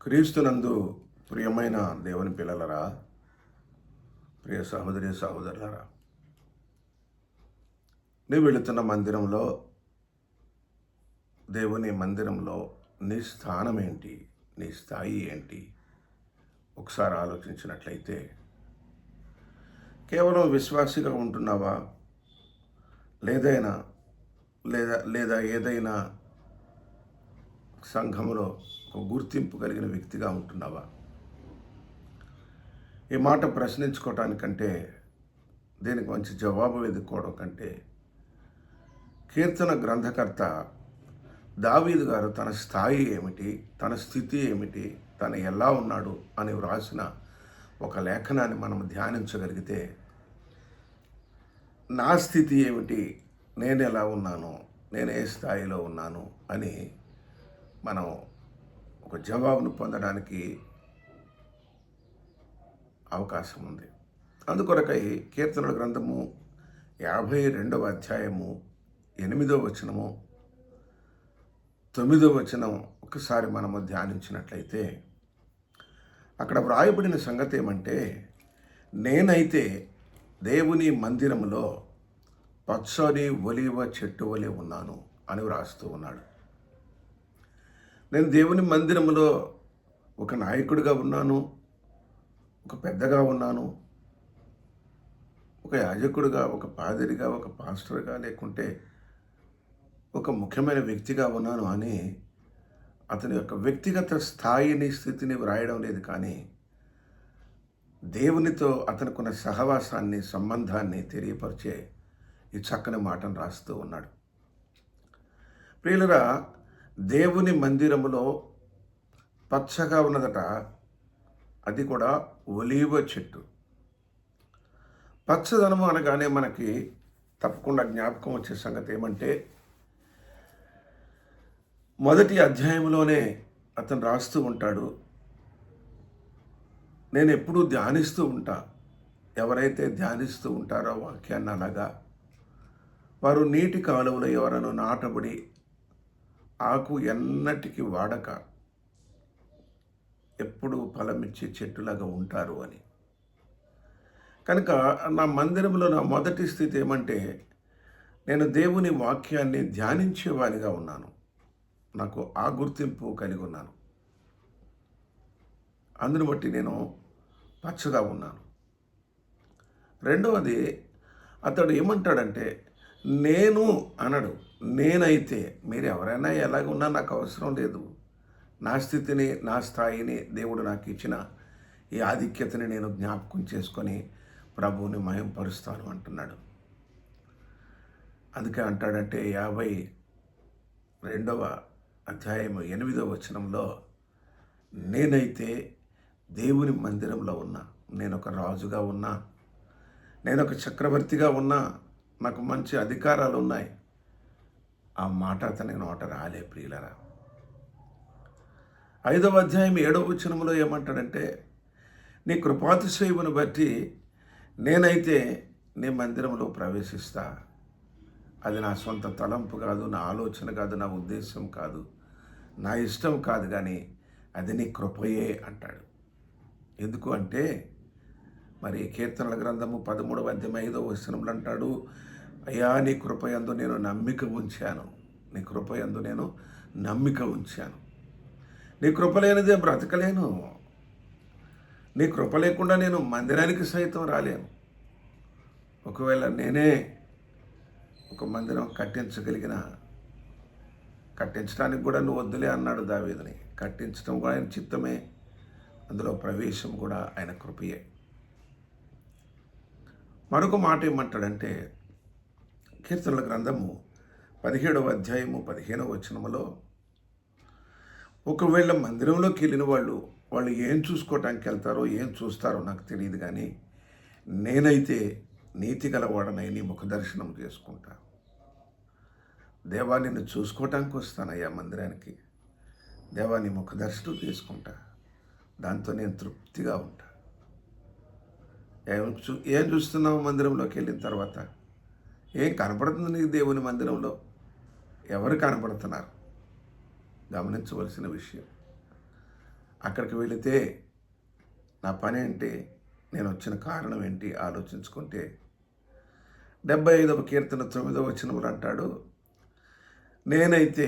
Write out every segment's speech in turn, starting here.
క్రీస్తునందు ప్రియమైన దేవుని పిల్లలరా, ప్రియ సహోదరి సహోదరులరా, నీవు వెళుతున్న మందిరంలో, దేవుని మందిరంలో నీ స్థానం ఏంటి, నీ స్థాయి ఏంటి ఒకసారి ఆలోచించినట్లయితే, కేవలం విశ్వాసిగా ఉంటున్నావా, లేదైనా లేదా ఏదైనా సంఘములో ఒక గుర్తింపు కలిగిన వ్యక్తిగా ఉంటున్నావా? ఈ మాట ప్రశ్నించుకోవటానికంటే, దీనికి మంచి జవాబు వెతుక్కోవడం కంటే, కీర్తన గ్రంథకర్త దావీదు గారు తన స్థాయి ఏమిటి, తన స్థితి ఏమిటి, తను ఎలా ఉన్నాడు అని వ్రాసిన ఒక లేఖనాన్ని మనం ధ్యానించగలిగితే, నా స్థితి ఏమిటి, నేను ఎలా ఉన్నాను, నేను ఏ స్థాయిలో ఉన్నాను అని మనం ఒక జవాబును పొందడానికి అవకాశం ఉంది. అందుకొరకై కీర్తనల గ్రంథము 52వ అధ్యాయము 8వ వచనము 9వ వచనం ఒకసారి మనము ధ్యానించినట్లయితే, అక్కడ వ్రాయబడిన సంగతి ఏమంటే, నేనైతే దేవుని మందిరములో పచ్చని ఒలీవ చెట్టు వలె ఉన్నాను అని వ్రాస్తూ ఉన్నాడు. నేను దేవుని మందిరములో ఒక నాయకుడిగా ఉన్నాను, ఒక పెద్దగా ఉన్నాను, ఒక యాజకుడిగా, ఒక పాదిరిగా, ఒక పాస్టర్గా, లేకుంటే ఒక ముఖ్యమైన వ్యక్తిగా ఉన్నాను అని అతని యొక్క వ్యక్తిగత స్థాయిని, స్థితిని వ్రాయడం లేదు. కానీ దేవునితో అతనికున్న సహవాసాన్ని, సంబంధాన్ని తెలియపరిచే ఈ చక్కని మాటను రాస్తూ ఉన్నాడు. ప్రియులరా, దేవుని మందిరములో పచ్చగా ఉన్నదట, అది కూడా ఒలీవ చెట్టు. పచ్చదనము అనగానే మనకి తప్పకుండా జ్ఞాపకం వచ్చే సంగతి ఏమంటే, మొదటి అధ్యాయంలోనే అతను రాస్తూ ఉంటాడు, నేను ఎప్పుడూ ధ్యానిస్తూ ఉంటా. ఎవరైతే ధ్యానిస్తూ ఉంటారో వాక్యాన్ని అలాగా, వారు నీటి కాలువలో ఎవరను నాటబడి ఆకు ఎన్నటికి వాడక ఎప్పుడు ఫలమిచ్చే చెట్టులాగా ఉంటారు అని. కనుక నా మందిరంలో నా మొదటి స్థితి ఏమంటే, నేను దేవుని వాక్యాన్ని ధ్యానించేవానిగా ఉన్నాను. నాకు ఆ గుర్తింపు కలిగి ఉన్నాను. అందును బట్టి నేను పచ్చగా ఉన్నాను. రెండవది, అతడు ఏమంటాడంటే, నేను అనడు, నేనైతే. మీరు ఎవరైనా ఎలాగ ఉన్నా నాకు అవసరం లేదు. నా స్థితిని, నా స్థాయిని, దేవుడు నాకు ఇచ్చిన ఈ ఆధిక్యతని నేను జ్ఞాపకం చేసుకొని ప్రభువుని మహింపరుస్తాను అంటున్నాడు. అందుకే అంటాడంటే 52వ అధ్యాయము 8వ వచనంలో, నేనైతే దేవుని మందిరంలో ఉన్నా, నేను ఒక రాజుగా ఉన్నా, నేను ఒక చక్రవర్తిగా ఉన్నా, నాకు మంచి అధికారాలు ఉన్నాయి. ఆ మాట అతని నోట రాలే. ప్రియులరా, 5వ అధ్యాయం 7వ వచనంలో ఏమంటాడంటే, నీ కృపాతిశయమును బట్టి నేనైతే నీ మందిరంలో ప్రవేశిస్తా. అది నా సొంత తలంపు కాదు, నా ఆలోచన కాదు, నా ఉద్దేశం కాదు, నా ఇష్టం కాదు, కానీ అది నీ కృపయే అంటాడు. ఎందుకు అంటే, మరి కీర్తనల గ్రంథము 13వ అధ్యాయం 5వ వచనంలో అంటాడు, అయ్యా నీ కృపయందు నేను నమ్మిక ఉంచాను, నీ కృపయందు నేను నమ్మిక ఉంచాను. నీ కృప లేనిదే బ్రతకలేను. నీ కృప లేకుండా నేను మందిరానికి సైతం రాలేను. ఒకవేళ నేనే ఒక మందిరం కట్టించడానికి కూడా నువ్వు వద్దులే అన్నాడు దావీదుని. కట్టించడం కూడా ఆయన చిత్తమే, అందులో ప్రవేశం కూడా ఆయన కృపయే. మరొక మాట ఏమంటాడంటే, కీర్తనల గ్రంథము 17వ అధ్యాయము 15వ వచనములో, ఒకవేళ మందిరంలోకి వెళ్ళిన వాళ్ళు ఏం చూసుకోవటానికి వెళ్తారో, ఏం చూస్తారో నాకు తెలియదు, కానీ నేనైతే నీతి గలవాడనై నీ ముఖ దర్శనం చేసుకుంటా. దేవా నిన్ను చూసుకోవటానికి వస్తానయ్యా మందిరానికి. దేవా నీ ముఖ దర్శనం చేసుకుంటా. దాంతో నేను తృప్తిగా ఉంటా. ఏం చూస్తున్నావు మందిరంలోకి వెళ్ళిన తర్వాత? ఏం కనపడుతుంది నీకు దేవుని మందిరంలో? ఎవరు కనపడుతున్నారు? గమనించవలసిన విషయం. అక్కడికి వెళితే నా పని ఏంటి, నేను వచ్చిన కారణం ఏంటి ఆలోచించుకుంటే 75వ కీర్తన 9వ వచనంలో అంటాడు, నేనైతే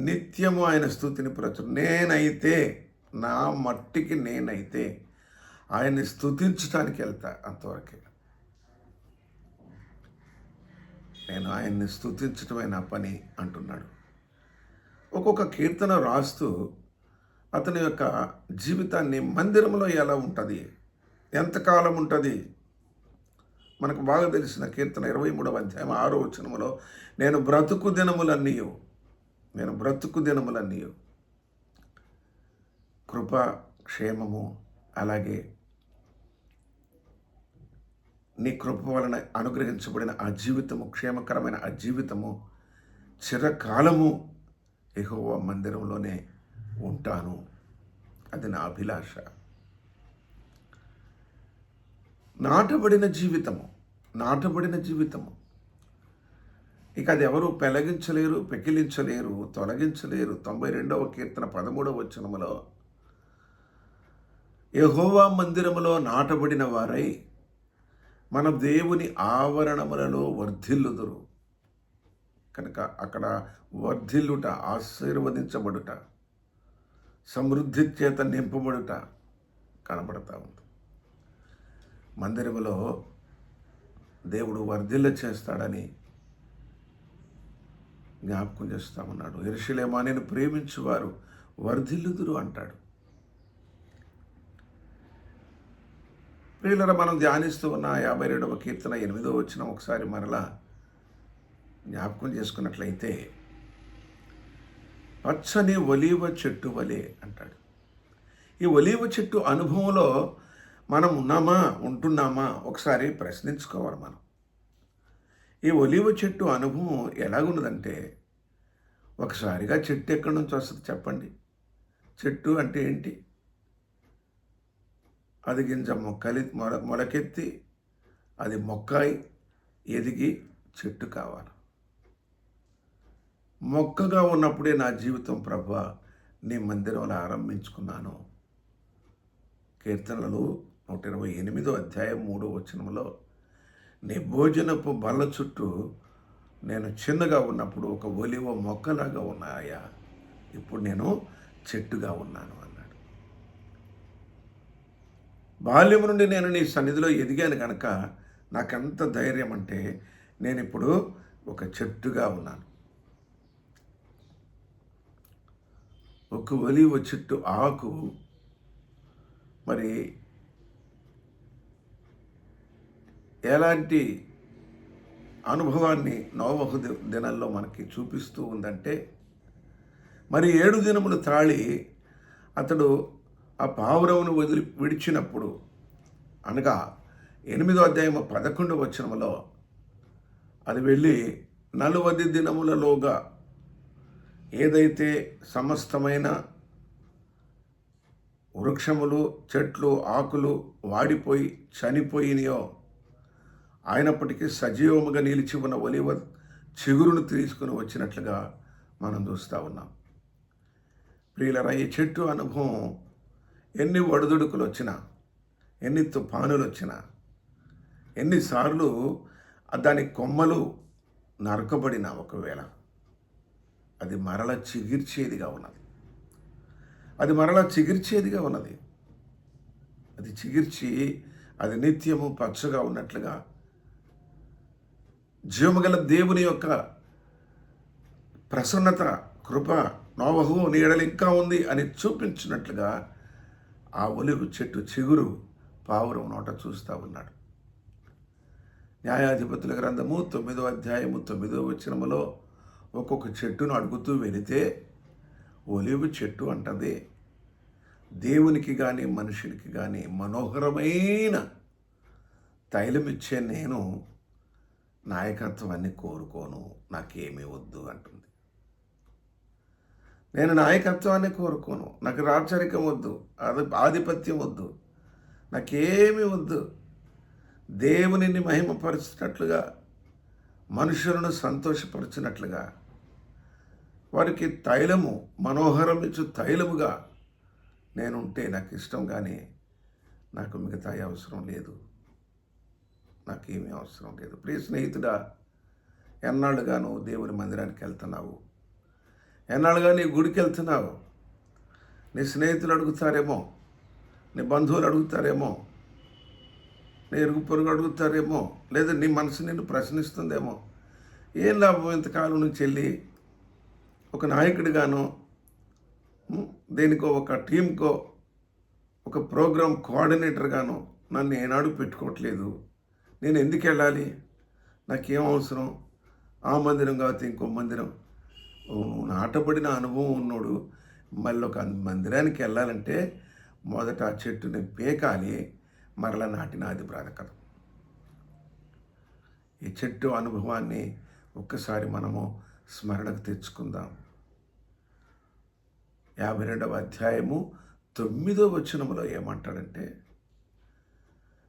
నిత్యము ఆయన స్తుతిని నేనైతే నా మట్టికి నేనైతే ఆయన్ని స్తుతించడానికి వెళ్తా. అంతవరకే నేను ఆయన్ని స్తుతించటమే నా పని అంటున్నాడు. ఒక్కొక్క కీర్తన రాస్తూ అతని యొక్క జీవితాన్ని మందిరంలో ఎలా ఉంటుంది, ఎంతకాలం ఉంటుంది, మనకు బాగా తెలిసిన కీర్తన 23వ అధ్యాయం 6వ వచనములో నేను బ్రతుకు దినములన్నీయు కృప, క్షేమము, అలాగే నీ కృప వలన అనుగ్రహించబడిన ఆ జీవితము, క్షేమకరమైన ఆ జీవితము చిరకాలము యెహోవా మందిరంలోనే ఉంటాను. అది నా అభిలాష. నాటబడిన జీవితము ఇక అది ఎవరు పెకిలించలేరు, తొలగించలేరు. 92వ కీర్తన 13వ వచనములో యెహోవా మందిరములో నాటబడిన వారై మన దేవుని ఆవరణములలో వర్ధిల్లుదురు. కనుక అక్కడ వర్ధిల్లుట, ఆశీర్వదించబడుట, సమృద్ధి చేత నింపబడుట కనబడతా ఉంది. మందిరములో దేవుడు వర్ధిల్ల చేస్తాడని జ్ఞాపకం చేస్తా ఉన్నాడు. యెరూషలేమా నేను ప్రేమించువారు వర్ధిల్లుదురు అంటాడు. ప్రియులరా, మనం ధ్యానిస్తూ ఉన్న 52వ కీర్తన 8వ వచనం ఒకసారి మరలా జ్ఞాపకం చేసుకున్నట్లయితే, పచ్చని ఒలీవ చెట్టు వలె అంటాడు. ఈ ఒలీవ చెట్టు అనుభవంలో మనం ఉంటున్నామా ఒకసారి ప్రశ్నించుకోవాలి మనం. ఈ ఒలీవ చెట్టు అనుభవం ఎలాగున్నదంటే, ఒకసారిగా చెట్టు ఎక్కడి నుంచి వస్తుంది చెప్పండి? చెట్టు అంటే ఏంటి? అది గింజ మొలకెత్తి అది మొక్కాయి ఎదిగి చెట్టు కావాలి. మొక్కగా ఉన్నప్పుడే నా జీవితం ప్రభువా నీ మందిరంలో ఆరంభించుకున్నాను. కీర్తనలు 128వ అధ్యాయం 3వ వచనంలో, నీ భోజనపు బల్ల చుట్టూ నేను చిన్నగా ఉన్నప్పుడు ఒక ఒలివ మొక్కలాగా ఉన్నాయా, ఇప్పుడు నేను చెట్టుగా ఉన్నాను అన్నాడు. బాల్యం నుండి నేను నీ సన్నిధిలో ఎదిగాను కనుక నాకెంత ధైర్యం అంటే, నేను ఇప్పుడు ఒక చెట్టుగా ఉన్నాను. ఒక ఒలివ చెట్టు ఆకు మరి ఎలాంటి అనుభవాన్ని నోవహు దినాల్లో మనకి చూపిస్తూ ఉందంటే, మరి 7 దినములు త్రాళి అతడు ఆ పావురమును విడిచినప్పుడు, అనగా 8వ అధ్యాయం 11వ వచనములో, అది వెళ్ళి 40 దినములలోగా ఏదైతే సమస్తమైన వృక్షములు, చెట్లు, ఆకులు వాడిపోయి చనిపోయినాయో, అయినప్పటికీ సజీవముగా నిలిచి ఉన్న ఒలివ చిగురును తీసుకుని వచ్చినట్లుగా మనం చూస్తూ ఉన్నాం. ప్రియులరా, ఈ చెట్టు అనుభవం ఎన్ని ఒడిదుడుకులు వచ్చినా, ఎన్ని తుఫానులు వచ్చినా, ఎన్నిసార్లు దాని కొమ్మలు నరకబడిన ఒకవేళ అది మరల చిగిర్చేదిగా ఉన్నది. అది చిగిర్చి అది నిత్యము పచ్చగా ఉన్నట్లుగా, జీవముగల దేవుని యొక్క ప్రసన్నత, కృప నోవహు నీ ఎడల ఇంకా ఉంది అని చూపించినట్లుగా ఆ ఒలివ చెట్టు చిగురు పావురం నోట చూస్తూ ఉన్నాడు. న్యాయాధిపతుల గ్రంథము 9వ అధ్యాయము 9వ వచనములో ఒక్కొక్క చెట్టును అడుగుతూ వెళితే ఒలివ చెట్టు అంటది, దేవునికి కానీ మనుషునికి కానీ మనోహరమైన తైలమిచ్చే నేను నాయకత్వాన్ని కోరుకోను, నాకేమీ వద్దు అంటుంది. నేను నాయకత్వాన్ని కోరుకోను, నాకు రాచరికం వద్దు, ఆధిపత్యం వద్దు, నాకేమీ వద్దు. దేవునిని మహిమపరిచినట్లుగా, మనుషులను సంతోషపరిచినట్లుగా, వారికి తైలము, మనోహరం ఇచ్చు తైలముగా నేనుంటే నాకు ఇష్టం, కానీ నాకు మిగతా అవసరం లేదు, నాకేమీ అవసరం లేదు. ప్రియ స్నేహితుడా, ఎన్నాళ్ళుగా నువ్వు దేవుని మందిరానికి వెళ్తున్నావు? ఎన్నాళ్ళుగా నీ గుడికి వెళ్తున్నావు? నీ స్నేహితులు అడుగుతారేమో, నీ బంధువులు అడుగుతారేమో, నీ ఇరుగు పొరుగు అడుగుతారేమో, లేదా నీ మనసు నిన్ను ప్రశ్నిస్తుందేమో. ఏం లాభం ఇంతకాలం నుంచి వెళ్ళి ఒక నాయకుడిగానో, దేనికో ఒక టీంకో ఒక ప్రోగ్రామ్ కోఆర్డినేటర్గానో నన్ను ఏనాడు పెట్టుకోవట్లేదు. నేను ఎందుకు వెళ్ళాలి? నాకేం అవసరం? ఆ మందిరం కాకపోతే ఇంకో మందిరం. నాటబడిన అనుభవం ఉన్నోడు మళ్ళీ ఒక మందిరానికి వెళ్ళాలంటే మొదట ఆ చెట్టుని పేకాలి, మరలా నాటిన అది బ్రతకదు. ఈ చెట్టు అనుభవాన్ని ఒక్కసారి మనము స్మరణకు తెచ్చుకుందాం. 52వ అధ్యాయము 9వ వచనములో ఏమంటాడంటే,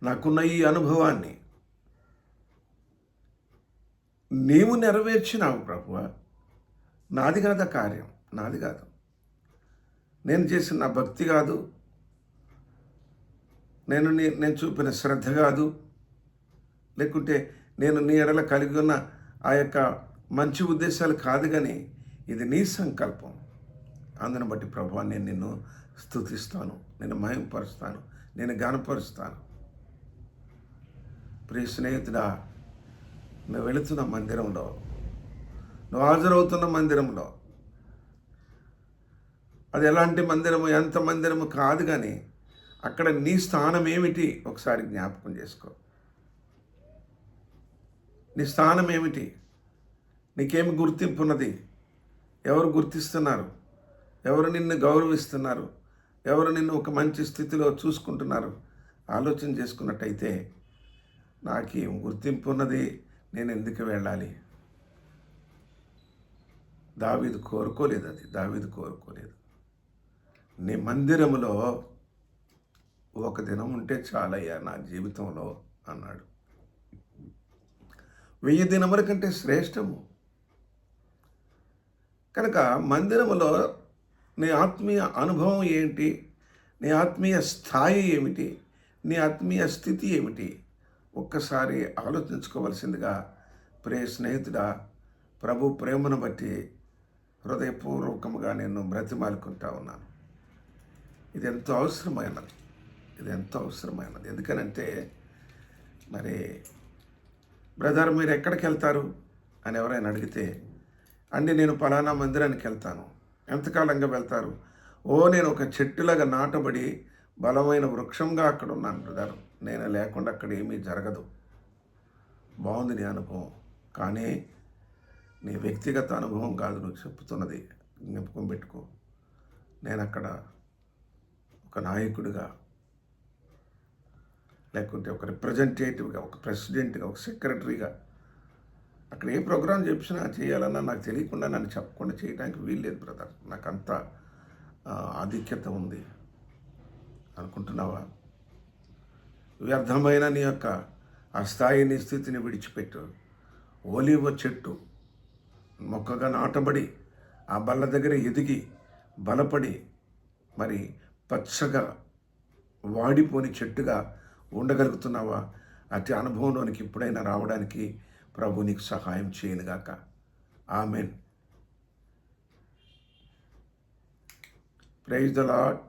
నాకున్న ఈ అనుభవాన్ని నీవు నెరవేర్చినావు ప్రభువా. నాది కాదు ఆ కార్యం, నాది కాదు. నేను చేసిన నా భక్తి కాదు, నేను చూపిన శ్రద్ధ కాదు, లేకుంటే నేను నీ ఎడల కలిగి ఉన్న ఆ యొక్క మంచి ఉద్దేశాలు కాదు, కానీ ఇది నీ సంకల్పం. అందుని బట్టి ప్రభువా నేను నిన్ను స్తుతిస్తాను, నేను మహిమపరుస్తాను, నేను ఘనపరుస్తాను. ప్రియ స్నేహితుడా, నువ్వు వెళుతున్న మందిరంలో, నువ్వు హాజరవుతున్న మందిరంలో, అది ఎలాంటి మందిరము, ఎంత మందిరము కాదు, కానీ అక్కడ నీ స్థానం ఏమిటి ఒకసారి జ్ఞాపకం చేసుకో. నీ స్థానం ఏమిటి? నీకేమి గుర్తింపు ఉన్నది? ఎవరు గుర్తిస్తున్నారు? ఎవరు నిన్ను గౌరవిస్తున్నారు? ఎవరు నిన్ను ఒక మంచి స్థితిలో చూసుకుంటున్నారు? ఆలోచన చేసుకున్నట్టయితే నాకేం గుర్తింపు ఉన్నది, నేను ఎందుకు వెళ్ళాలి? దావీదు కోరుకోలేదు, దావీదు కోరుకోలేదు. నీ మందిరములో ఒక దినం ఉంటే చాలయ్యా నా జీవితంలో అన్నాడు. 1000 దినముల కంటే శ్రేష్టము. కనుక మందిరములో నీ ఆత్మీయ అనుభవం ఏంటి? నీ ఆత్మీయ స్థాయి ఏమిటి? నీ ఆత్మీయ స్థితి ఏమిటి? ఒక్కసారి ఆలోచించుకోవలసిందిగా ప్రియ స్నేహితుడా, ప్రభు ప్రేమను బట్టి హృదయపూర్వకముగా నేను బ్రతిమాలుకుంటా ఉన్నాను. ఇది ఎంతో అవసరమైనది, ఇది ఎంతో అవసరమైనది. ఎందుకనంటే మరి బ్రదర్ మీరు ఎక్కడికి వెళ్తారు అని ఎవరైనా అడిగితే, అండి నేను పలానా మందిరానికి వెళ్తాను. ఎంతకాలంగా వెళ్తారు? నేను ఒక చెట్టులాగా నాటబడి బలమైన వృక్షంగా అక్కడ ఉన్నాను బ్రదర్, నేను లేకుండా అక్కడ ఏమీ జరగదు. బాగుంది నీ అనుభవం, కానీ నీ వ్యక్తిగత అనుభవం కాదు నువ్వు చెప్తున్నది, జ్ఞాపకం పెట్టుకో. నేను అక్కడ ఒక నాయకుడిగా, లేకుంటే ఒక రిప్రజెంటేటివ్గా, ఒక ప్రెసిడెంట్గా, ఒక సెక్రటరీగా అక్కడ ఏ ప్రోగ్రాం చెప్పినా చేయాలన్నా నాకు తెలియకుండా, నన్ను చెప్పకుండా చేయడానికి వీల్లేదు బ్రదర్. నాకంత ఆధిక్యత ఉంది అనుకుంటున్నావా? వ్యర్థమైన నీ యొక్క ఆ స్థాయిని, స్థితిని విడిచిపెట్టు. ఒలీవ చెట్టు మొక్కగా నాటబడి ఆ బల్ల దగ్గర ఎదిగి బలపడి మరి పచ్చగా వాడిపోని చెట్టుగా ఉండగలుగుతున్నావా? అతి అనుభవంలోనికి ఇప్పుడైనా రావడానికి ప్రభు నీకు సహాయం చేయనుగాక. ఆమెన్. Praise the lord.